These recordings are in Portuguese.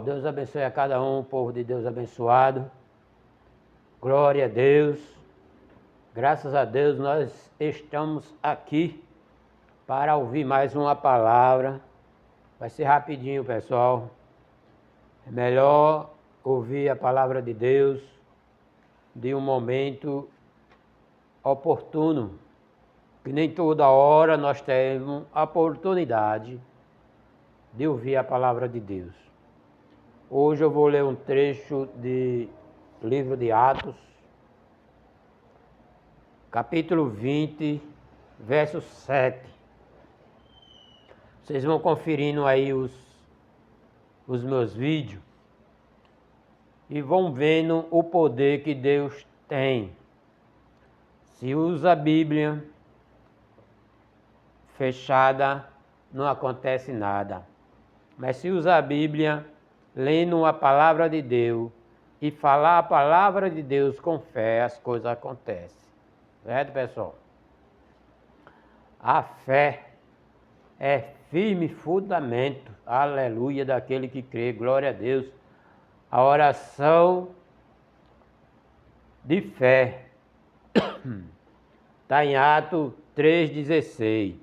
Deus abençoe a cada um, povo de Deus abençoado. Glória a Deus. Graças a Deus nós estamos aqui para ouvir mais uma palavra. Vai ser rapidinho, pessoal. É melhor ouvir a palavra de Deus de um momento oportuno, que nem toda hora nós temos a oportunidade de ouvir a palavra de Deus. Hoje eu vou ler um trecho de livro de Atos, capítulo 20, verso 7. Vocês vão conferindo aí os meus vídeos e vão vendo o poder que Deus tem. Se usa a Bíblia fechada, não acontece nada. Mas se usa a Bíblia lendo a palavra de Deus e falar a palavra de Deus com fé, as coisas acontecem. Certo, pessoal? A fé é firme fundamento, aleluia, daquele que crê, glória a Deus. A oração de fé está em Atos 3,16.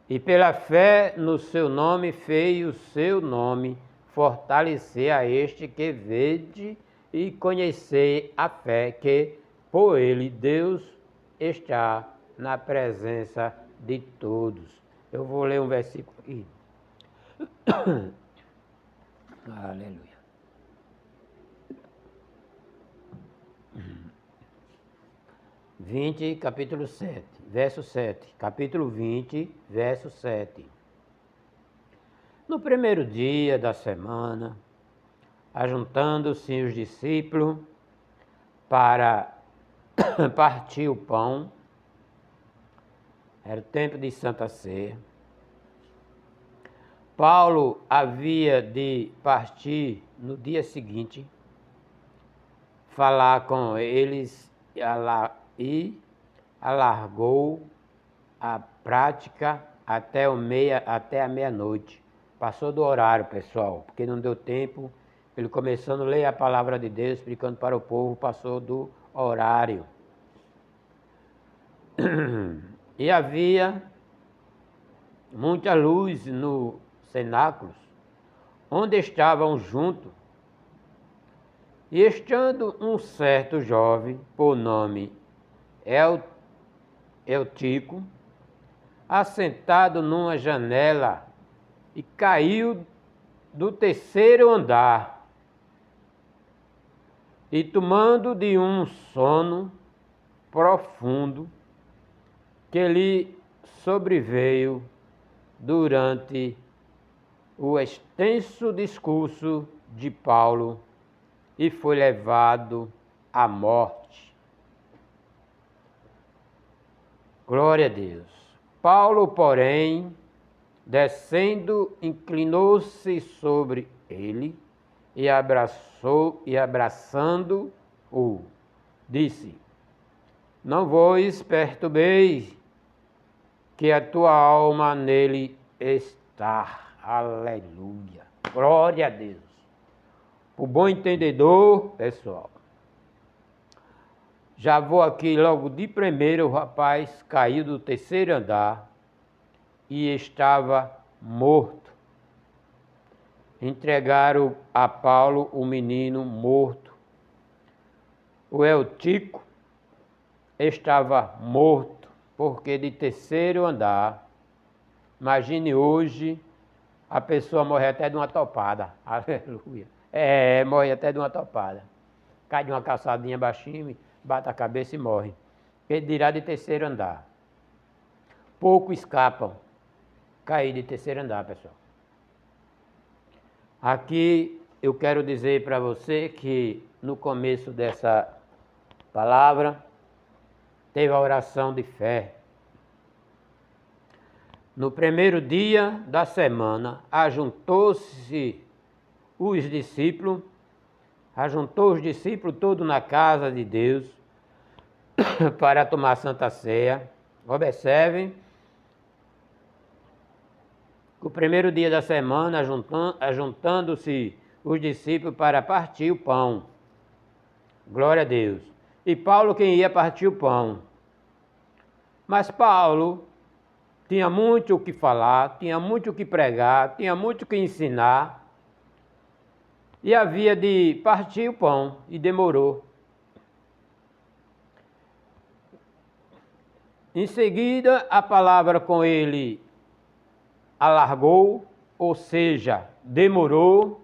E pela fé no seu nome fez o seu nome fortalecer a este que vede e conhecer a fé que por ele Deus está na presença de todos. Eu vou ler um versículo aqui. Aleluia. Capítulo 7, verso 7. Capítulo 20, verso 7. No primeiro dia da semana, ajuntando-se os discípulos para partir o pão, era o tempo de Santa Ceia. Paulo havia de partir no dia seguinte, falar com eles e alargou a prática até a meia-noite. Passou do horário, pessoal, porque não deu tempo. Ele começando a ler a palavra de Deus, explicando para o povo, passou do horário. E havia muita luz no cenáculo, onde estavam juntos. E estando um certo jovem, por nome Eutico, assentado numa janela, e caiu do terceiro andar, e tomando de um sono profundo, que lhe sobreveio durante o extenso discurso de Paulo, e foi levado à morte. Glória a Deus. Paulo, porém, descendo, inclinou-se sobre ele e abraçando-o, disse: não vos perturbeis, que a tua alma nele está. Aleluia. Glória a Deus. O bom entendedor, pessoal, já vou aqui logo de primeiro. O rapaz caiu do terceiro andar e estava morto. Entregaram a Paulo o menino morto. O Eutico estava morto, porque de terceiro andar, imagine hoje, a pessoa morre até de uma topada. Aleluia. Morre até de uma topada. Cai de uma calçadinha baixinho, bate a cabeça e morre. Ele dirá de terceiro andar. Poucos escapam cair de terceiro andar, pessoal. Aqui eu quero dizer para você que no começo dessa palavra teve a oração de fé. No primeiro dia da semana, ajuntou-se os discípulos todos na casa de Deus para tomar Santa Ceia. Observem O primeiro dia da semana, ajuntando-se os discípulos para partir o pão. Glória a Deus. E Paulo quem ia partir o pão. Mas Paulo tinha muito o que falar, tinha muito o que pregar, tinha muito o que ensinar. E havia de partir o pão, e demorou. Em seguida, a palavra com ele alargou, ou seja, demorou,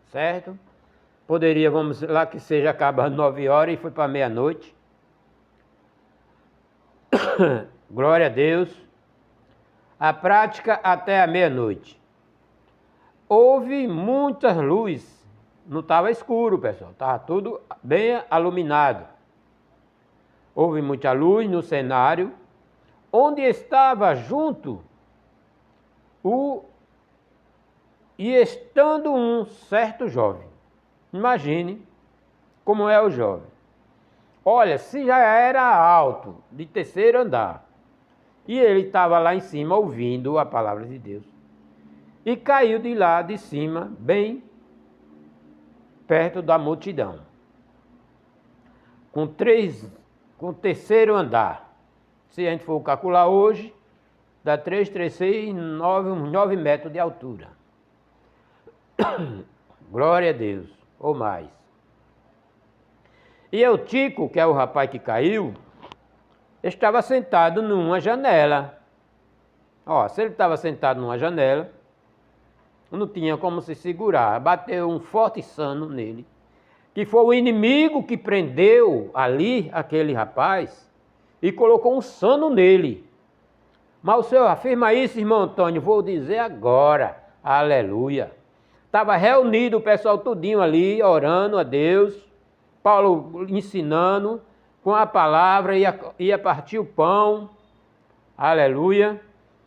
certo? Poderia, vamos lá, que seja acabando 9 horas e foi para meia-noite. Glória a Deus. A prática até a meia-noite. Houve muitas luzes. Não estava escuro, pessoal. Estava tudo bem iluminado. Houve muita luz no cenário, onde estava junto e estando um certo jovem. Imagine como é o jovem. Olha, se já era alto, de terceiro andar, e ele estava lá em cima ouvindo a palavra de Deus, e caiu de lá de cima, bem perto da multidão, com terceiro andar. Se a gente for calcular hoje, dá 3, 3, 6, 9 metros de altura. Glória a Deus, ou mais. E Eutico, que é o rapaz que caiu, estava sentado numa janela. Ó, se ele estava sentado numa janela, não tinha como se segurar. Bateu um forte sano nele, que foi o inimigo que prendeu ali aquele rapaz e colocou um sano nele. Mas o senhor afirma isso, irmão Antônio? Vou dizer agora. Aleluia. Estava reunido o pessoal tudinho ali, orando a Deus. Paulo ensinando com a palavra, ia partir o pão. Aleluia.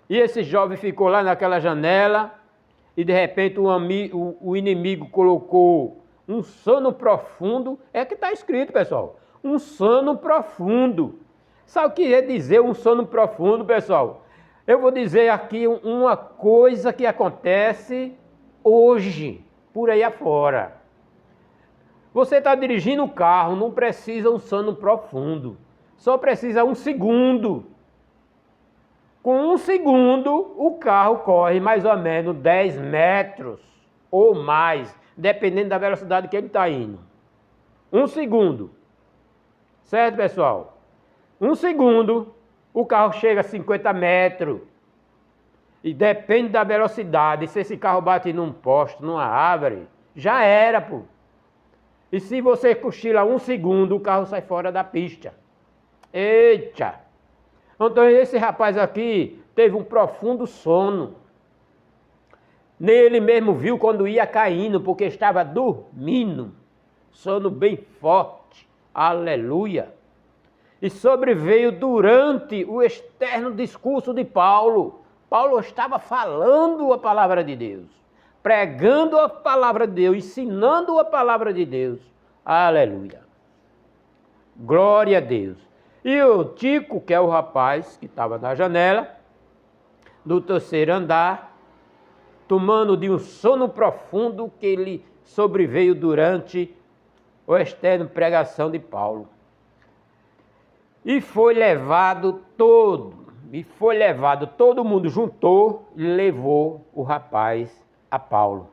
E esse jovem ficou lá naquela janela e de repente o inimigo colocou um sono profundo. É que está escrito, pessoal. Um sono profundo. Sabe o que é dizer um sono profundo, pessoal? Eu vou dizer aqui uma coisa que acontece hoje, por aí afora. Você está dirigindo o carro, não precisa um sono profundo. Só precisa 1 segundo. Com 1 segundo, o carro corre mais ou menos 10 metros ou mais, dependendo da velocidade que ele está indo. 1 segundo. Certo, pessoal? 1 segundo, o carro chega a 50 metros. E depende da velocidade. Se esse carro bate num poste, numa árvore, já era, pô. E se você cochila 1 segundo, o carro sai fora da pista. Eita! Então esse rapaz aqui teve um profundo sono. Nele mesmo viu quando ia caindo, porque estava dormindo. Sono bem forte. Aleluia! E sobreveio durante o externo discurso de Paulo. Paulo estava falando a palavra de Deus, pregando a palavra de Deus, ensinando a palavra de Deus. Aleluia. Glória a Deus. E o Tico, que é o rapaz que estava na janela, do terceiro andar, tomando de um sono profundo que ele sobreveio durante o externo pregação de Paulo. E foi levado todo mundo juntou e levou o rapaz a Paulo,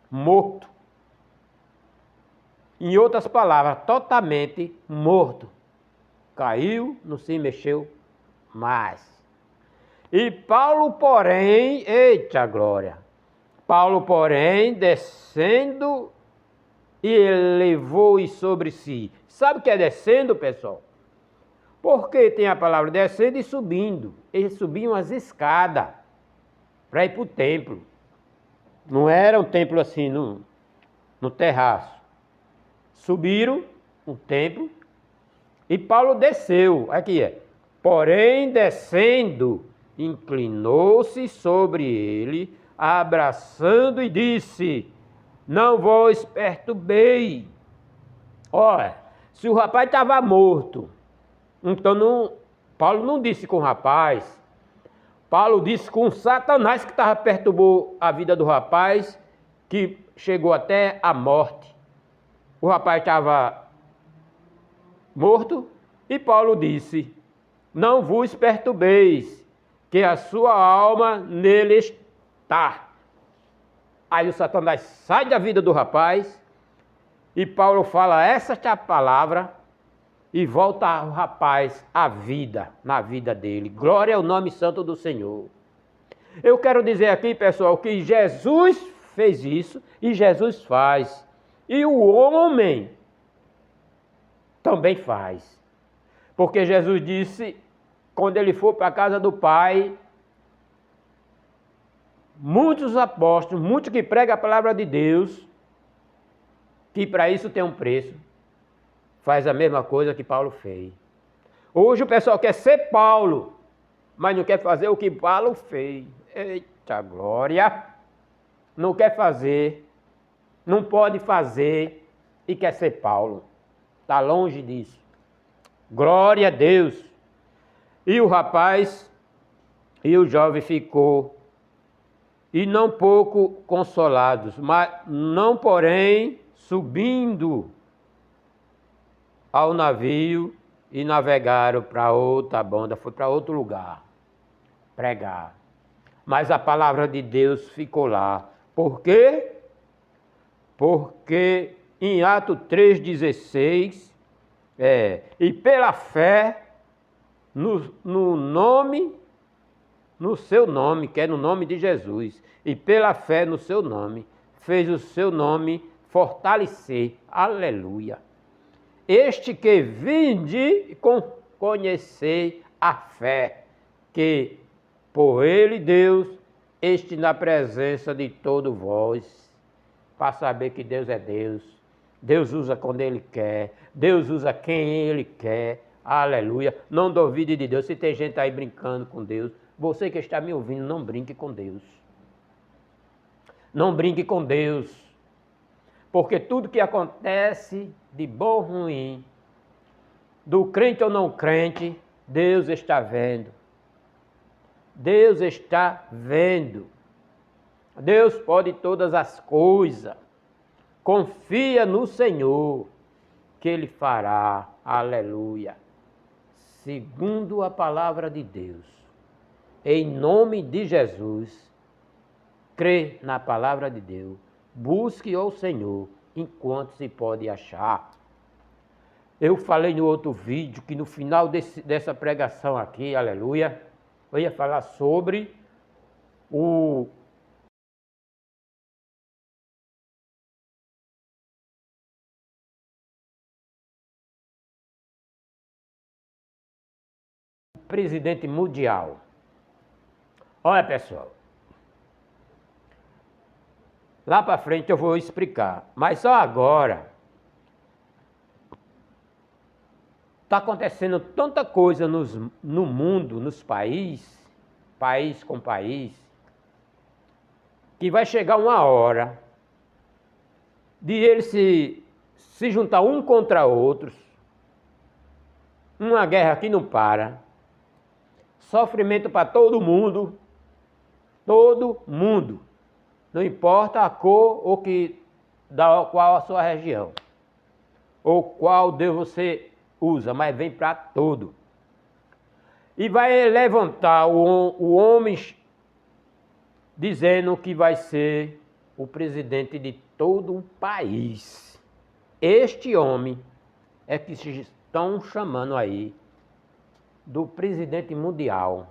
morto. Em outras palavras, totalmente morto. Caiu, não se mexeu mais. E Paulo, porém, eita glória! Paulo, porém, descendo, e ele levou sobre si. Sabe o que é descendo, pessoal? Porque tem a palavra descendo e subindo. Eles subiam as escadas para ir para o templo. Não era um templo assim no terraço. Subiram o templo e Paulo desceu. Aqui é. Porém, descendo, inclinou-se sobre ele, abraçando e disse: não vos perturbei. Olha, se o rapaz estava morto, então Paulo não disse com o rapaz: Paulo disse com Satanás que perturbou a vida do rapaz, que chegou até a morte. O rapaz estava morto e Paulo disse: não vos perturbeis, que a sua alma nele está. Aí o Satanás sai da vida do rapaz e Paulo fala essa palavra e volta o rapaz à vida, na vida dele. Glória ao nome santo do Senhor. Eu quero dizer aqui, pessoal, que Jesus fez isso e Jesus faz. E o homem também faz. Porque Jesus disse, quando ele for para a casa do Pai, muitos apóstolos, muitos que pregam a palavra de Deus, que para isso tem um preço, faz a mesma coisa que Paulo fez. Hoje o pessoal quer ser Paulo, mas não quer fazer o que Paulo fez. Eita glória! Não quer fazer, não pode fazer e quer ser Paulo. Está longe disso. Glória a Deus! E o rapaz e o jovem ficou, e não pouco consolados, mas não porém subindo ao navio e navegaram para outra banda, foi para outro lugar pregar. Mas a palavra de Deus ficou lá. Por quê? Porque em Atos 3,16, e pela fé no seu nome, que é no nome de Jesus, e pela fé no seu nome, fez o seu nome fortalecer. Aleluia! Este que vinde conhecer a fé, que por ele Deus, este na presença de todos vós, para saber que Deus é Deus. Deus usa quando Ele quer, Deus usa quem Ele quer. Aleluia! Não duvide de Deus. Se tem gente aí brincando com Deus, você que está me ouvindo, não brinque com Deus. Não brinque com Deus. Porque tudo que acontece de bom ou ruim, do crente ou não crente, Deus está vendo. Deus está vendo. Deus pode todas as coisas. Confia no Senhor, que Ele fará. Aleluia. Segundo a palavra de Deus, em nome de Jesus, crê na palavra de Deus. Busque ao Senhor enquanto se pode achar. Eu falei no outro vídeo que no final dessa pregação aqui, aleluia, eu ia falar sobre o presidente mundial. Olha, pessoal, lá para frente eu vou explicar, mas só agora está acontecendo tanta coisa no mundo, nos países, país com país, que vai chegar uma hora de eles se juntar um contra outros, uma guerra que não para, sofrimento para todo mundo, não importa a cor ou qual a sua região, ou qual Deus você usa, mas vem para todo. E vai levantar o homem dizendo que vai ser o presidente de todo um país. Este homem é que se estão chamando aí do presidente mundial.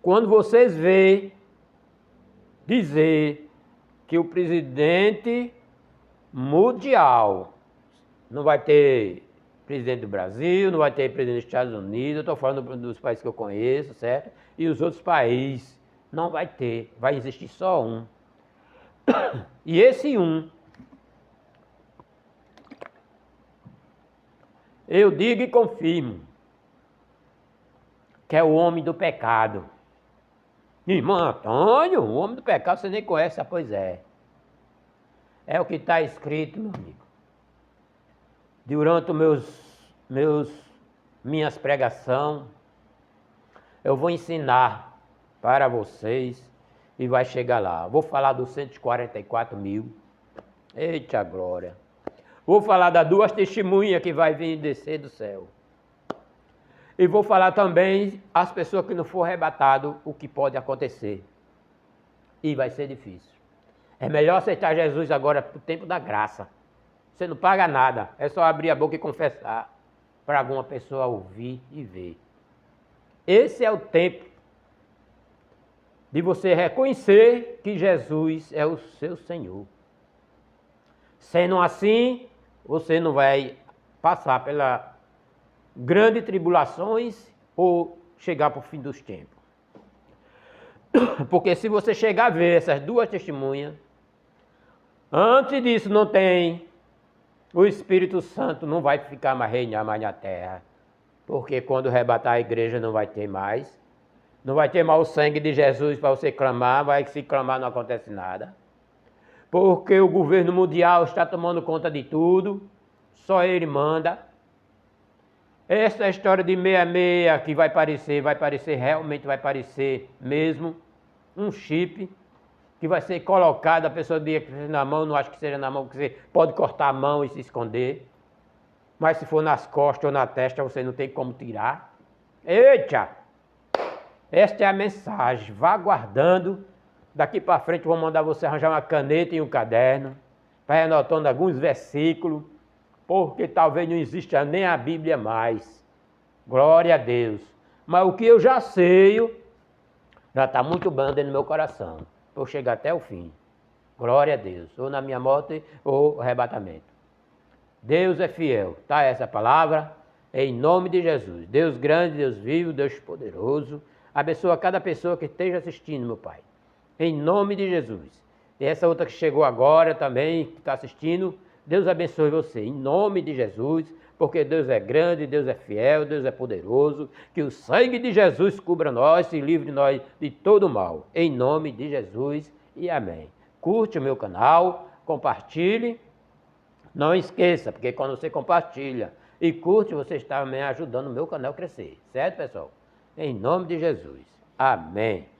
Quando vocês veem dizer que o presidente mundial não vai ter presidente do Brasil, não vai ter presidente dos Estados Unidos, eu estou falando dos países que eu conheço, certo? E os outros países não vai ter, vai existir só um. E esse um, eu digo e confirmo, que é o homem do pecado. Irmão Antônio, o homem do pecado você nem conhece, pois é. É o que está escrito, meu amigo. Durante minhas pregações, eu vou ensinar para vocês e vai chegar lá. Vou falar dos 144 mil. Eita glória! Vou falar das 2 testemunhas que vai vir descer do céu. E vou falar também as pessoas que não for arrebatado, o que pode acontecer. E vai ser difícil. É melhor aceitar Jesus agora para o tempo da graça. Você não paga nada, é só abrir a boca e confessar para alguma pessoa ouvir e ver. Esse é o tempo de você reconhecer que Jesus é o seu Senhor. Sendo assim, você não vai passar pelas grandes tribulações ou chegar para o fim dos tempos. Porque se você chegar a ver essas 2 testemunhas, antes disso não tem, o Espírito Santo não vai ficar mais reinar mais na terra. Porque quando arrebatar a igreja não vai ter mais. Não vai ter mais o sangue de Jesus para você clamar, vai se clamar não acontece nada. Porque o governo mundial está tomando conta de tudo, só ele manda. Essa história de 66 que vai parecer, realmente vai parecer mesmo um chip que vai ser colocado, a pessoa diz que na mão, não acho que seja na mão, porque você pode cortar a mão e se esconder. Mas se for nas costas ou na testa, você não tem como tirar. Eita! Esta é a mensagem. Vá guardando. Daqui para frente vou mandar você arranjar uma caneta e um caderno, para ir anotando alguns versículos, porque talvez não exista nem a Bíblia mais. Glória a Deus. Mas o que eu já sei, já está muito bom dentro do meu coração, para eu chegar até o fim. Glória a Deus. Ou na minha morte, ou arrebatamento. Deus é fiel. Tá essa palavra? Em nome de Jesus. Deus grande, Deus vivo, Deus poderoso. Abençoa cada pessoa que esteja assistindo, meu Pai. Em nome de Jesus. E essa outra que chegou agora também, que está assistindo, Deus abençoe você. Em nome de Jesus, porque Deus é grande, Deus é fiel, Deus é poderoso. Que o sangue de Jesus cubra nós e livre nós de todo mal. Em nome de Jesus e amém. Curte o meu canal, compartilhe. Não esqueça, porque quando você compartilha e curte, você está me ajudando o meu canal a crescer. Certo, pessoal? Em nome de Jesus. Amém.